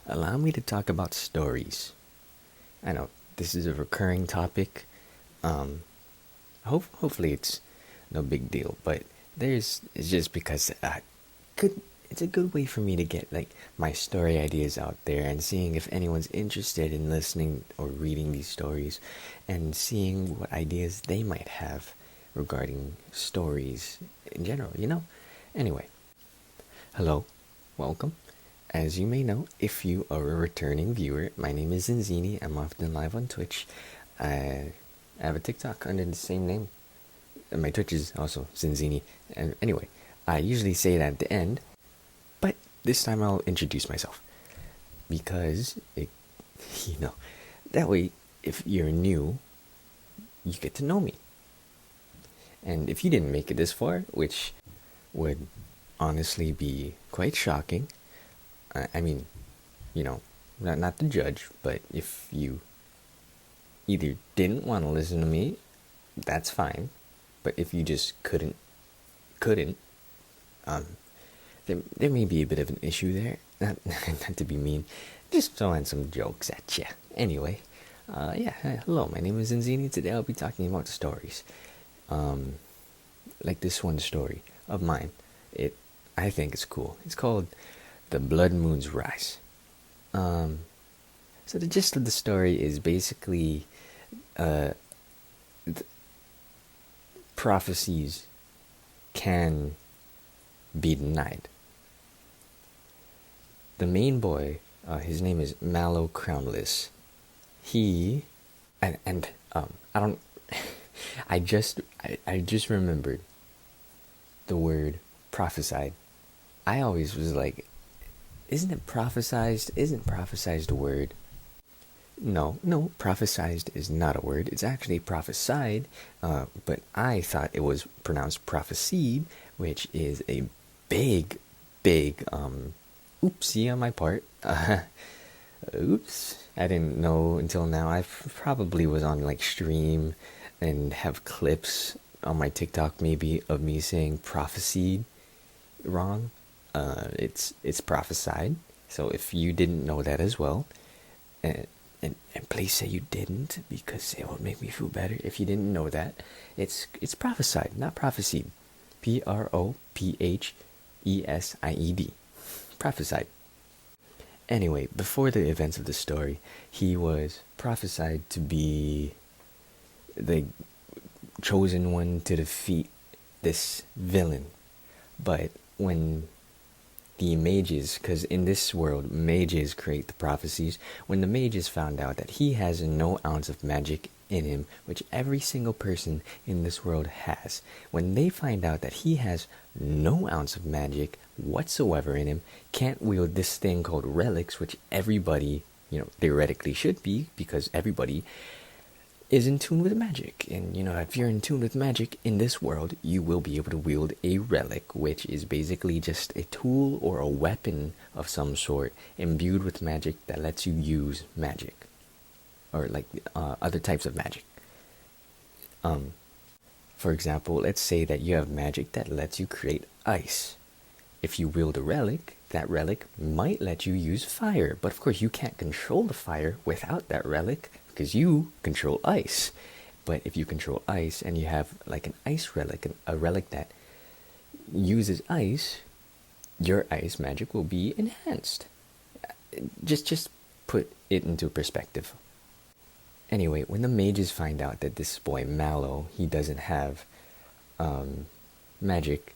allow me to talk about stories. I know this is a recurring topic. Um, hopefully it's no big deal, but it's just because good. It's a good way for me to get like my story ideas out there and seeing if anyone's interested in listening or reading these stories, and seeing what ideas they might have regarding stories in general. Anyway, hello, welcome. As you may know, if you are a returning viewer, my name is Xynzini. I'm often live on Twitch. I have a TikTok under the same name. And my Twitch is also Xynzini. And anyway, I usually say that at the end, but this time I'll introduce myself. Because, that way, if you're new, you get to know me. And if you didn't make it this far, which would honestly be quite shocking, I mean, not to judge, but if you either didn't want to listen to me, that's fine. But if you just couldn't, there may be a bit of an issue there. Not to be mean, just throwing some jokes at you. Anyway, hello, my name is Xynzini. Today I'll be talking about stories. Like this one story of mine. I think it's cool. It's called The Blood Moon's Rise. So the gist of the story is basically prophecies can be denied. The main boy, his name is Mallow Crownless. He I don't I just remembered the word prophesied. I always was like, isn't it prophesized? Isn't prophesized a word? No, prophesized is not a word. It's actually prophesied, but I thought it was pronounced prophesied, which is a big, oopsie on my part. Oops. I didn't know until now. I probably was on like stream and have clips on my TikTok maybe of me saying prophesied wrong. It's prophesied. So if you didn't know that as well, and please say you didn't, because it would make me feel better. If you didn't know that, it's prophesied, not prophesied. Prophesied. Prophesied. Anyway, before the events of the story, he was prophesied to be the chosen one to defeat this villain. But when the mages, because in this world, mages create the prophecies, when the mages found out that he has no ounce of magic in him, which every single person in this world has, when they find out that he has no ounce of magic whatsoever in him, can't wield this thing called relics, which everybody, theoretically should be, because everybody is in tune with magic. And if you're in tune with magic in this world, you will be able to wield a relic, which is basically just a tool or a weapon of some sort imbued with magic that lets you use magic, or like other types of magic. For example, let's say that you have magic that lets you create ice. If you wield a relic, that relic might let you use fire, but of course you can't control the fire without that relic, because you control ice. But if you control ice and you have like an ice relic, a relic that uses ice, your ice magic will be enhanced. Just put it into perspective. Anyway, when the mages find out that this boy Mallow, he doesn't have magic,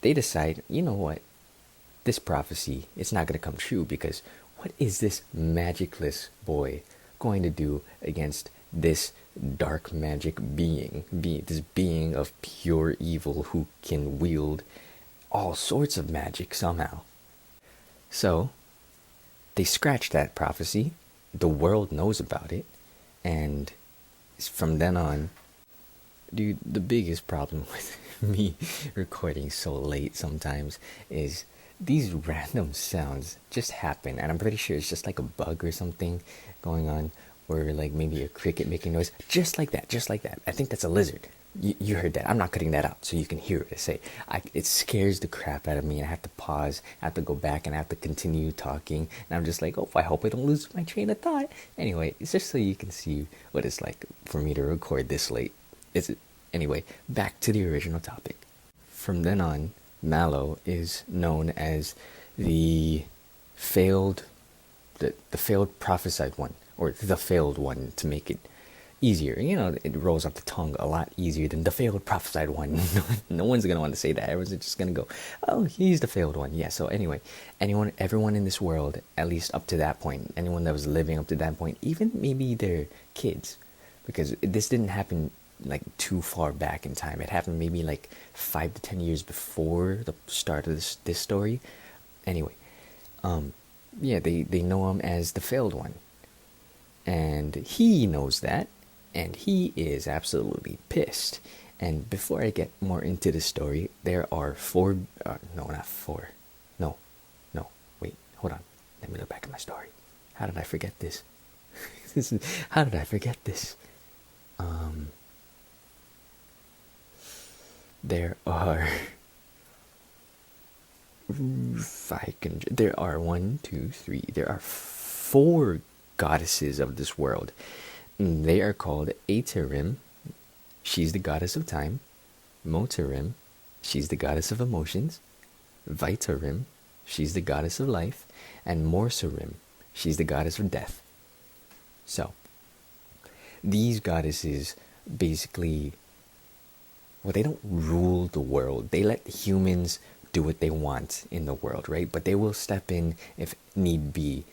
they decide, you know what, this prophecy, it's not going to come true, because what is this magicless boy going to do against this dark magic being, this being of pure evil who can wield all sorts of magic somehow? So they scratch that prophecy. The world knows about it, and from then on, dude, the biggest problem with me recording so late sometimes is these random sounds just happen, and I'm pretty sure it's just like a bug or something going on, or like maybe a cricket making noise, just like that. I think that's a lizard. You heard that. I'm not cutting that out, so you can hear what I say. It scares the crap out of me, and I have to pause, I have to go back, and I have to continue talking. And I'm just like, oh, I hope I don't lose my train of thought. Anyway, it's just so you can see what it's like for me to record this late. Anyway, back to the original topic. From then on, Mallow is known as the failed, the failed prophesied one, or the failed one, to make it easier. You know, it rolls off the tongue a lot easier than the failed prophesied one. No one's gonna want to say that. Everyone's just gonna go, oh, he's the failed one. Yeah, so anyway, everyone in this world, at least up to that point, anyone that was living up to that point, even maybe their kids, because this didn't happen like too far back in time. It happened maybe like 5 to 10 years before the start of this story. Anyway, yeah, they know him as the failed one, and he knows that, and he is absolutely pissed. And before I get more into the story, there are wait, hold on, let me look back at my story. How did I forget this? How did I forget this? There are there are 4 goddesses of this world. They are called Aterim, she's the goddess of time. Moterim, she's the goddess of emotions. Vitarim, she's the goddess of life. And Morsarim, she's the goddess of death. So, these goddesses basically, well, they don't rule the world. They let humans do what they want in the world, right? But they will step in if need be.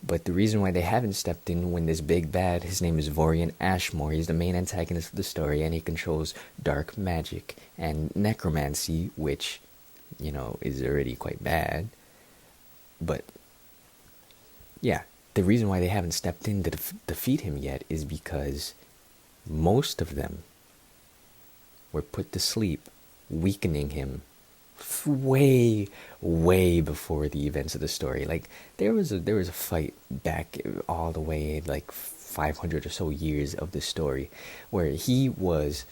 But the reason why they haven't stepped in when this big bad, his name is Vorian Ashmore, he's the main antagonist of the story, and he controls dark magic and necromancy, which, you know, is already quite bad. But, yeah, the reason why they haven't stepped in to defeat him yet is because most of them were put to sleep, weakening him way before the events of the story. Like, there was a fight back all the way like 500 or so years of the story where he was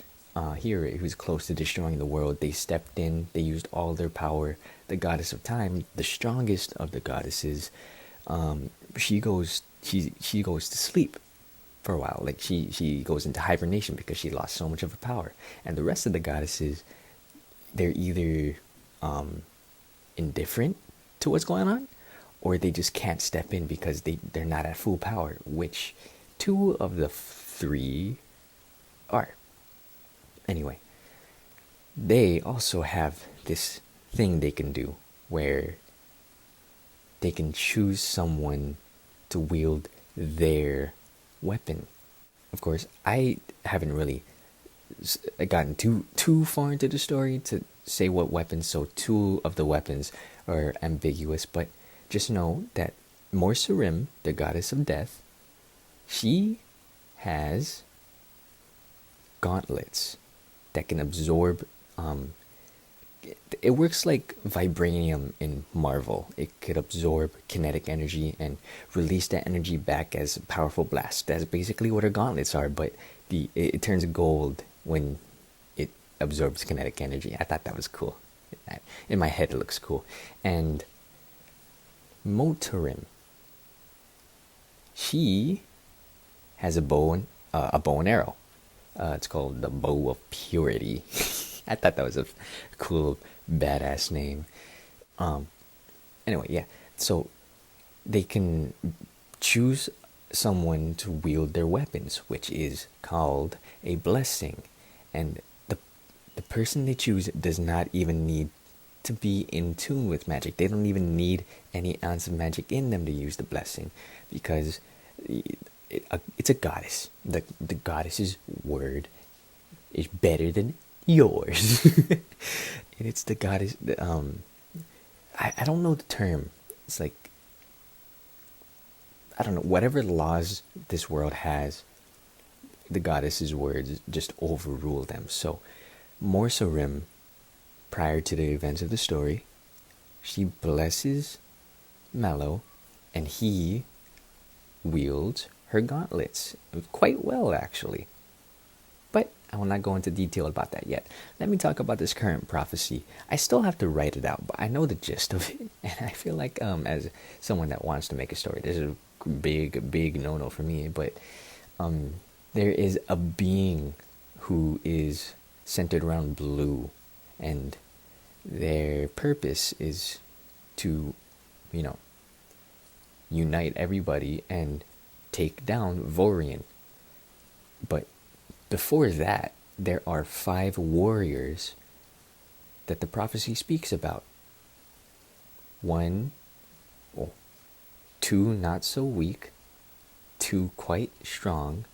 he was close to destroying the world. They stepped in, they used all their power. The goddess of time, the strongest of the goddesses, she goes to sleep for a while. Like, she goes into hibernation because she lost so much of her power. And the rest of the goddesses, they're either indifferent to what's going on, or they just can't step in because they're not at full power, which 2 of the 3 are. Anyway, they also have this thing they can do where they can choose someone to wield their weapon. Of course, I haven't really gotten too far into the story to say what weapons, so 2 of the weapons are ambiguous, but just know that Morsarim, the goddess of death, she has gauntlets that can absorb, it works like vibranium in Marvel. It could absorb kinetic energy and release that energy back as a powerful blast. That's basically what her gauntlets are, but it turns gold when it absorbs kinetic energy. I thought that was cool. In my head, it looks cool. And Moterim, she has a bow and arrow. It's called the Bow of Purity. I thought that was a cool, badass name. Anyway, yeah. So they can choose someone to wield their weapons, which is called a blessing. And the person they choose does not even need to be in tune with magic. They don't even need any ounce of magic in them to use the blessing, because it's a goddess. The goddess's word is better than yours. And it's the goddess. I don't know the term. It's like, I don't know, whatever laws this world has, the goddess's words just overrule them. So Morsarim, prior to the events of the story, she blesses Mallow, and he wields her gauntlets quite well, actually. But I will not go into detail about that yet. Let me talk about this current prophecy. I still have to write it out, but I know the gist of it, and I feel like as someone that wants to make a story, this is a big no-no for me. But there is a being who is centered around blue, and their purpose is to, unite everybody and take down Vorian. But before that, there are 5 warriors that the prophecy speaks about. 2 not so weak, 2 quite strong,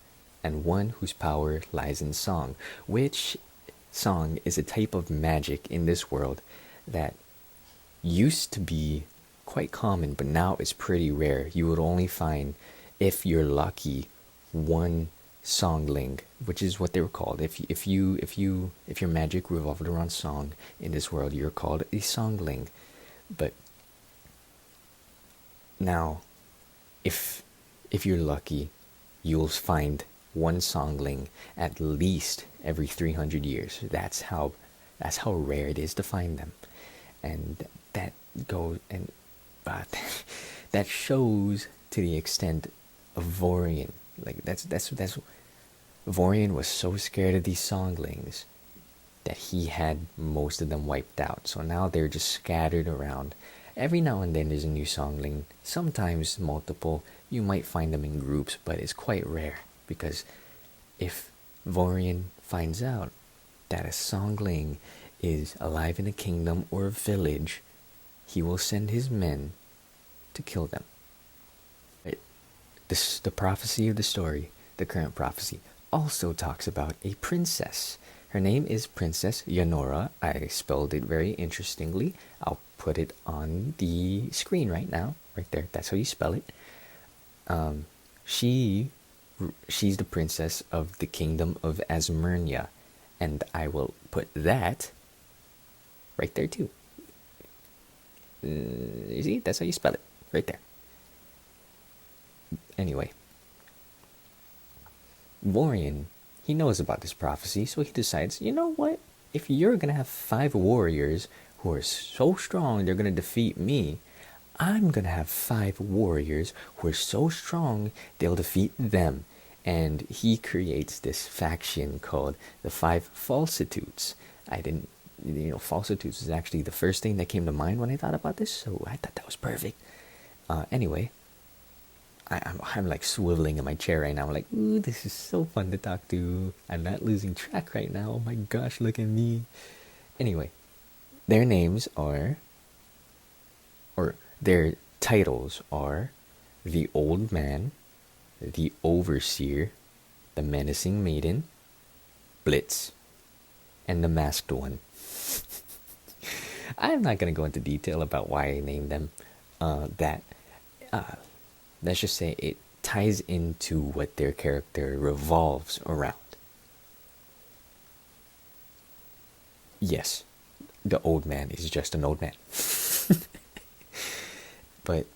and 1 whose power lies in song, which song is a type of magic in this world that used to be quite common, but now is pretty rare. You would only find, if you're lucky, 1 songling, which is what they were called. If your magic revolved around song in this world, you're called a songling. But now, if you're lucky, you'll find 1 songling at least every 300 years. That's how rare it is to find them, and that goes and that shows to the extent of Vorian. Like that's Vorian was so scared of these songlings that he had most of them wiped out. So now they're just scattered around. Every now and then there's a new songling, sometimes multiple. You might find them in groups, but it's quite rare, because if Vorian finds out that a songling is alive in a kingdom or a village, he will send his men to kill them. The prophecy of the story, the current prophecy, also talks about a princess. Her name is Princess Yanora. I spelled it very interestingly. I'll put it on the screen right now, right there. That's how you spell it. She's the princess of the kingdom of Asmernia, and I will put that right there too. You see, that's how you spell it, right there. Anyway, Vorian, he knows about this prophecy, so he decides, you know what? If you're gonna have 5 warriors who are so strong they're gonna defeat me, I'm gonna have 5 warriors who are so strong they'll defeat them. And he creates this faction called the 5 Falsitudes. Falsitudes is actually the first thing that came to mind when I thought about this, so I thought that was perfect. Anyway, I'm like swiveling in my chair right now. I'm like, ooh, this is so fun to talk to. I'm not losing track right now. Oh my gosh, look at me. Anyway, their names are, or their titles are, the Old Man, the Overseer, the Menacing Maiden, Blitz, and the Masked One. I'm not going to go into detail about why I named them let's just say it ties into what their character revolves around. Yes, the old man is just an old man. But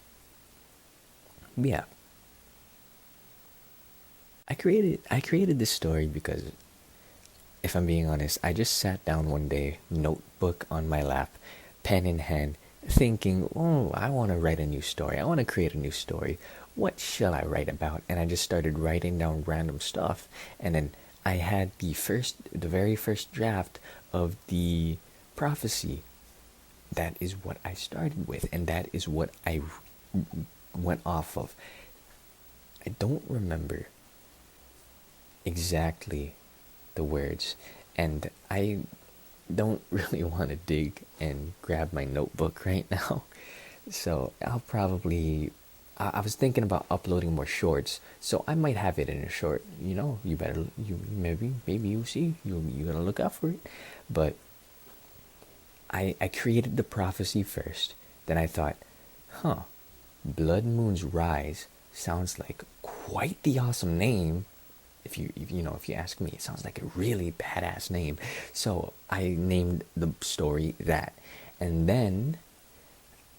yeah, I created this story because, if I'm being honest, I just sat down one day, notebook on my lap, pen in hand, thinking, oh, I want to write a new story. I want to create a new story. What shall I write about? And I just started writing down random stuff. And then I had the very first draft of the prophecy. That is what I started with, and that is what I went off of. I don't remember exactly the words, and I don't really want to dig and grab my notebook right now. So I'll probably, I was thinking about uploading more shorts, so I might have it in a short. Maybe you'll see. You gotta look out for it. But I created the prophecy first. Then I thought, Blood Moon's Rise sounds like quite the awesome name. If you ask me, it sounds like a really badass name. So I named the story that. And then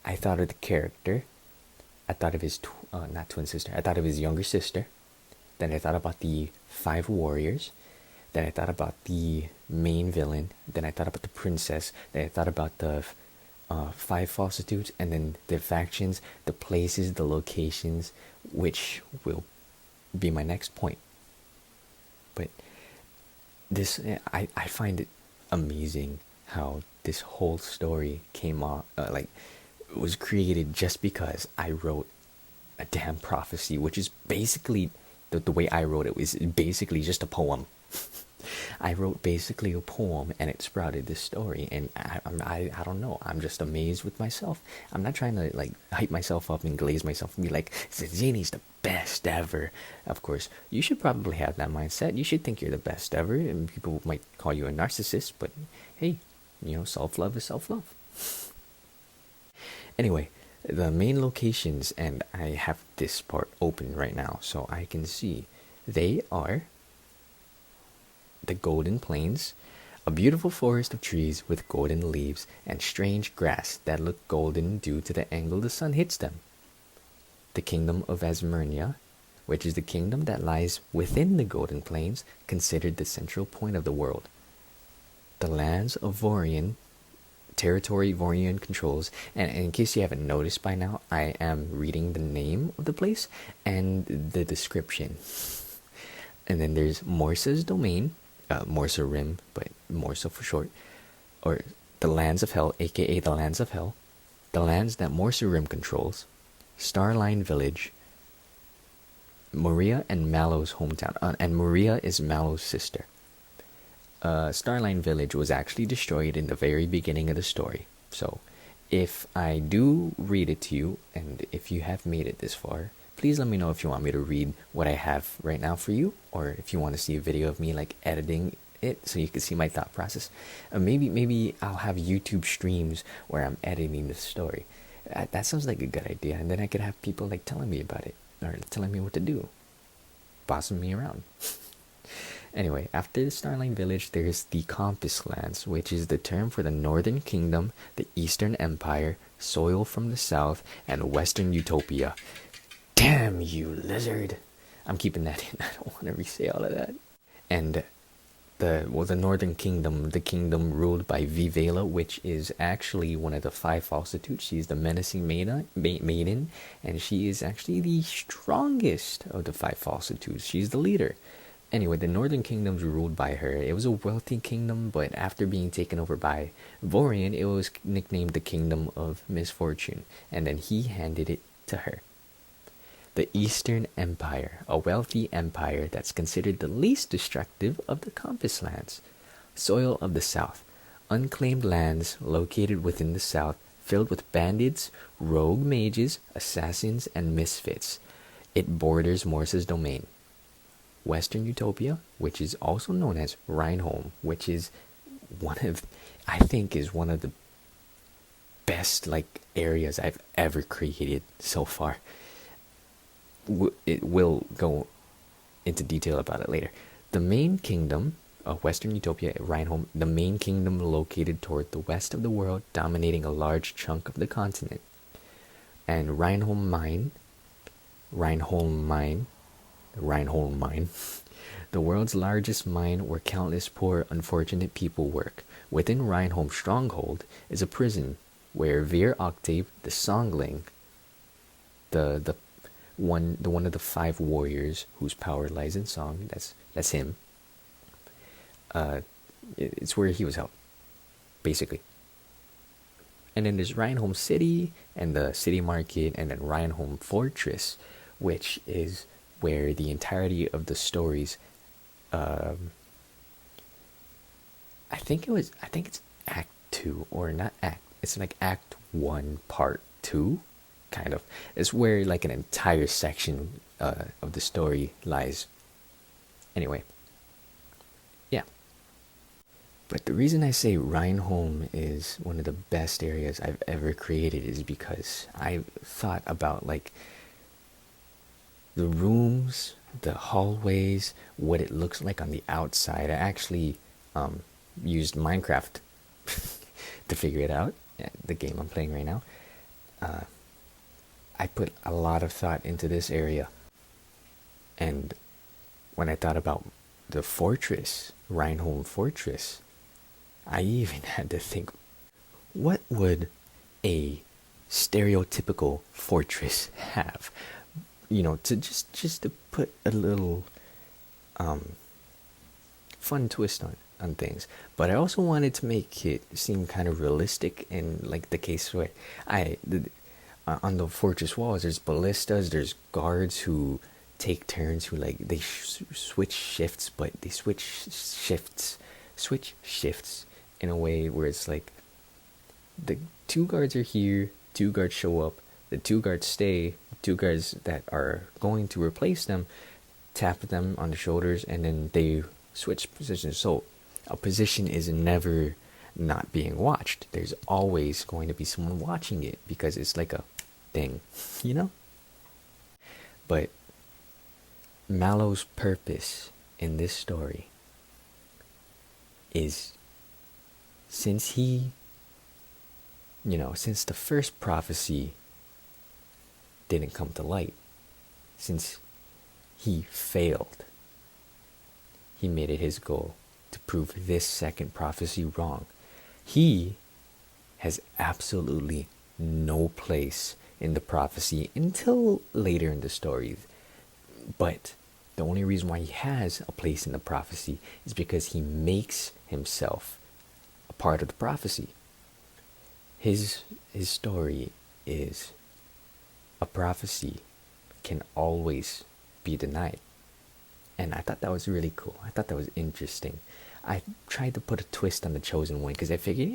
I thought of the character. I thought of his, not twin sister, I thought of his younger sister. Then I thought about the 5 warriors. then I thought about the main villain, then I thought about the princess, then I thought about the five falsitudes, and then the factions, the places, the locations, which will be my next point. But this, I find it amazing how this whole story came off, was created just because I wrote a damn prophecy, which is basically, the way I wrote it was basically just a poem. I wrote basically a poem and it sprouted this story, and I don't know, I'm just amazed with myself. I'm not trying to like hype myself up and glaze myself and be like, Xynzini's the best ever. Of course, you should probably have that mindset. You should think you're the best ever, and people might call you a narcissist, but hey, self-love is self-love. Anyway, the main locations, and I have this part open right now so I can see. They are the Golden Plains, a beautiful forest of trees with golden leaves and strange grass that look golden due to the angle the sun hits them. The Kingdom of Asmernia, which is the kingdom that lies within the Golden Plains, considered the central point of the world. The lands of Vorian, territory Vorian controls, and in case you haven't noticed by now, I am reading the name of the place and the description. And then there's Morsa's domain, Morsa Rim, but Morsa for short, or the Lands of Hell, aka the Lands of Hell, the lands that Morsa Rim controls, Starline Village, Maria and Mallow's hometown, and Maria is Mallow's sister. Starline Village was actually destroyed in the very beginning of the story, so if I do read it to you, and if you have made it this far, please let me know if you want me to read what I have right now for you, or if you want to see a video of me like editing it so you can see my thought process. Maybe I'll have YouTube streams where I'm editing the story. That sounds like a good idea, and then I could have people like telling me about it, or telling me what to do, bossing me around. Anyway, after the Starline Village, there's the Compass Lands, which is the term for the Northern Kingdom, the Eastern Empire, Soil from the South, and Western Utopia. Damn you, lizard! I'm keeping that in. I don't want to re-say all of that. And the Northern Kingdom, the kingdom ruled by Vivela, which is actually one of the five falsitudes. She's the menacing maiden, and she is actually the strongest of the five falsitudes. She's the leader. Anyway, the Northern Kingdoms were ruled by her. It was a wealthy kingdom, but after being taken over by Vorian, it was nicknamed the Kingdom of Misfortune, and then he handed it to her. The Eastern Empire, a wealthy empire that's considered the least destructive of the Compass Lands. Soil of the South, unclaimed lands located within the South, filled with bandits, rogue mages, assassins, and misfits. It borders Morsa's domain. Western Utopia, which is also known as Rhineholm, which is I think is one of the best areas I've ever created so far. It will go into detail about it later. The main kingdom of Western Utopia, Rhineholm, the main kingdom located toward the west of the world, dominating a large chunk of the continent. And Rhineholm Mine, the world's largest mine where countless poor, unfortunate people work. Within Rhineholm Stronghold is a prison where Vir Octave, the Songling, the one of the five warriors whose power lies in song, that's him. It's where he was held, basically. And then there's Rhineholm City and the city market, and then Rhineholm Fortress, which is where the entirety of the stories, I think it's Act 2, or not Act, it's like Act 1, Part 2, kind of. It's where an entire section of the story lies. Anyway, yeah. But the reason I say Rhineholm is one of the best areas I've ever created is because I thought about the rooms, the hallways, what it looks like on the outside. I actually used Minecraft to figure it out, the game I'm playing right now. I put a lot of thought into this area. And when I thought about the fortress, Reinhold Fortress, I even had to think, what would a stereotypical fortress have? You know, to just to put a little fun twist on things. But I also wanted to make it seem kind of realistic, in like the case where on the fortress walls there's ballistas, there's guards who take turns, who like they switch shifts, but they switch shifts in a way where it's like the two guards are here, two guards show up, the two guards stay, two guards that are going to replace them tap them on the shoulders, and then they switch positions. So a position is never not being watched. There's always going to be someone watching it because it's like a thing, you know? But Mallow's purpose in this story is, since he, since the first prophecy didn't come to light, since he failed, he made it his goal to prove this second prophecy wrong. He has absolutely no place in the prophecy until later in the story. But the only reason why he has a place in the prophecy is because he makes himself a part of the prophecy. His story is a prophecy can always be denied. And I thought that was really cool. I thought that was interesting. I tried to put a twist on the chosen one because I figured,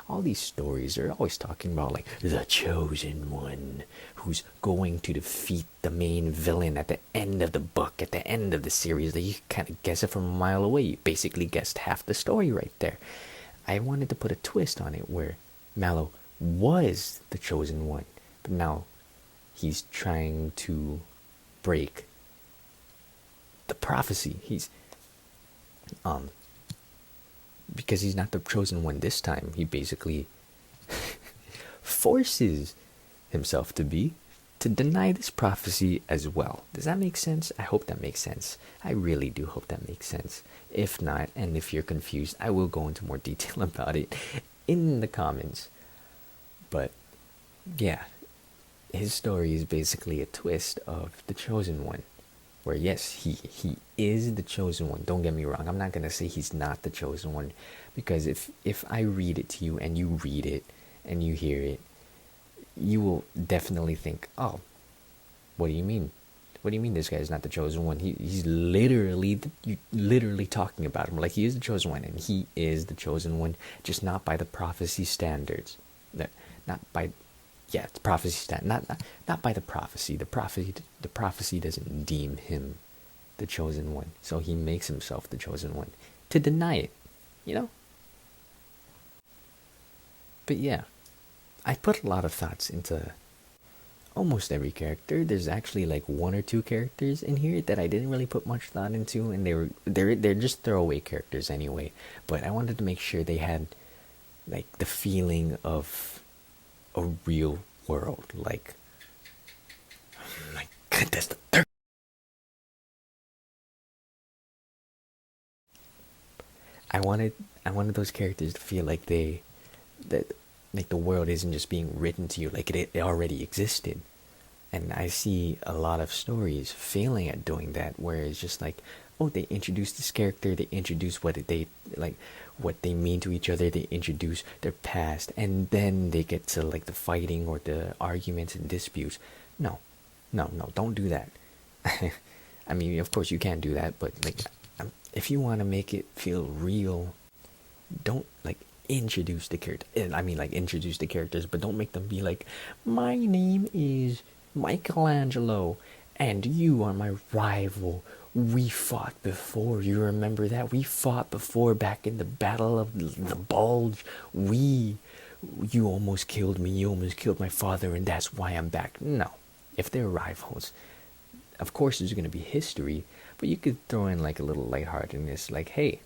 all these stories are always talking about like the chosen one who's going to defeat the main villain at the end of the book, at the end of the series. That you kind of guess it from a mile away. You basically guessed half the story right there. I wanted to put a twist on it where Mallow was the chosen one, but now he's trying to break the prophecy. He's because he's not the chosen one this time, he basically forces himself to deny this prophecy as well. Does that make sense? I hope that makes sense. I really do hope that makes sense. If not, and if you're confused, I will go into more detail about it in the comments. But yeah, his story is basically a twist of the chosen one, where yes, he is the chosen one. Don't get me wrong, I'm not going to say he's not the chosen one, because if I read it to you and you read it and you hear it, you will definitely think, oh, what do you mean? What do you mean this guy is not the chosen one? He's literally talking about him like he is the chosen one, and he is the chosen one, just not by the prophecy standards. Not by it's prophecy standard, not by the prophecy. The prophecy doesn't deem him the chosen one, so he makes himself the chosen one to deny it, But yeah, I put a lot of thoughts into almost every character. There's actually like one or two characters in here that I didn't really put much thought into, and they're just throwaway characters anyway. But I wanted to make sure they had like the feeling of a real world. Like, oh my goodness, the third. I wanted those characters to feel like like the world isn't just being written to you, like it already existed. And I see a lot of stories failing at doing that, where it's just like, oh, they introduce this character, they introduce what they mean to each other, they introduce their past, and then they get to like the fighting or the arguments and disputes. No, don't do that. I mean, of course you can't do that, but like, if you want to make it feel real, don't like introduce the character. I mean, like, introduce the characters, but don't make them be like, my name is Michelangelo, and you are my rival. We fought before. You remember that? We fought before back in the Battle of the Bulge. You almost killed me. You almost killed my father, and that's why I'm back. No. If they're rivals, of course there's going to be history, but you could throw in like a little lightheartedness, like, hey,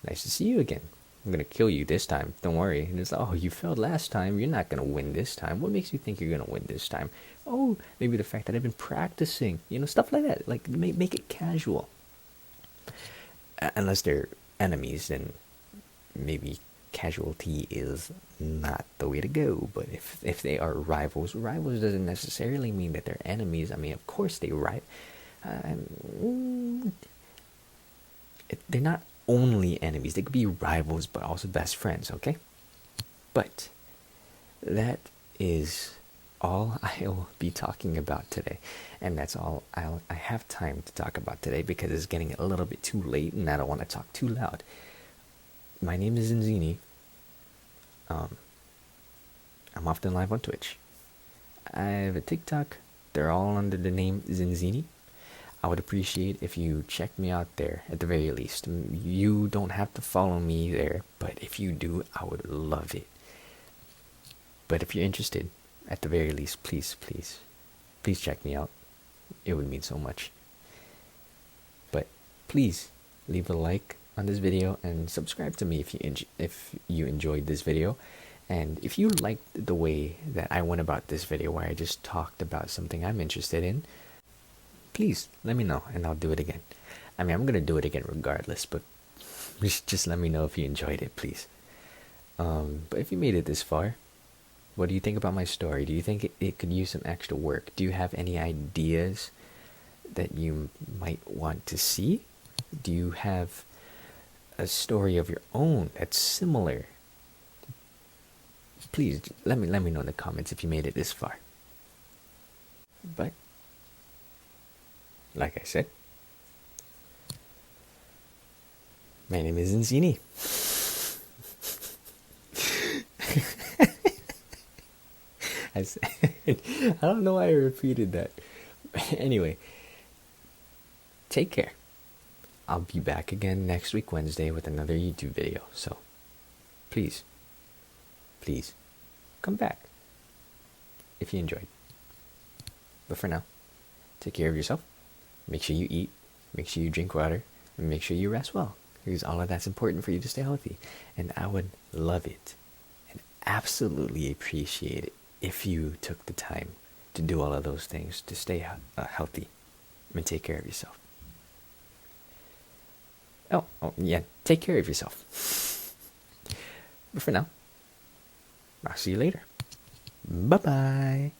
nice to see you again. I'm going to kill you this time. Don't worry. And it's, oh, you failed last time. You're not going to win this time. What makes you think you're going to win this time? Oh, maybe the fact that I've been practicing. Stuff like that. Like, make it casual. Unless they're enemies, then maybe casualty is not the way to go. But if they are rivals doesn't necessarily mean that they're enemies. I mean, of course they're not only enemies. They could be rivals, but also best friends. Okay, but that is all I'll be talking about today, and that's all I have time to talk about today because it's getting a little bit too late, and I don't want to talk too loud. My name is Xynzini. I'm often live on Twitch. I have a TikTok. They're all under the name Xynzini. I would appreciate if you check me out there at the very least. You don't have to follow me there, but if you do, I would love it. But if you're interested, at the very least, please check me out. It would mean so much. But please leave a like on this video and subscribe to me if you enjoyed this video. And if you liked the way that I went about this video, where I just talked about something I'm interested in, please let me know and I'll do it again. I mean, I'm gonna do it again regardless, but just let me know if you enjoyed it, please. But if you made it this far, what do you think about my story? Do you think it could use some extra work? Do you have any ideas that you might want to see? Do you have a story of your own that's similar? Please let me know in the comments if you made it this far. But like I said, my name is Xynzini. I don't know why I repeated that. Anyway, take care. I'll be back again next week Wednesday with another YouTube video. So please come back if you enjoyed. But for now, take care of yourself. Make sure you eat, make sure you drink water, and make sure you rest well, because all of that's important for you to stay healthy. And I would love it and absolutely appreciate it if you took the time to do all of those things to stay healthy and take care of yourself. Oh yeah, take care of yourself. But for now, I'll see you later. Bye-bye.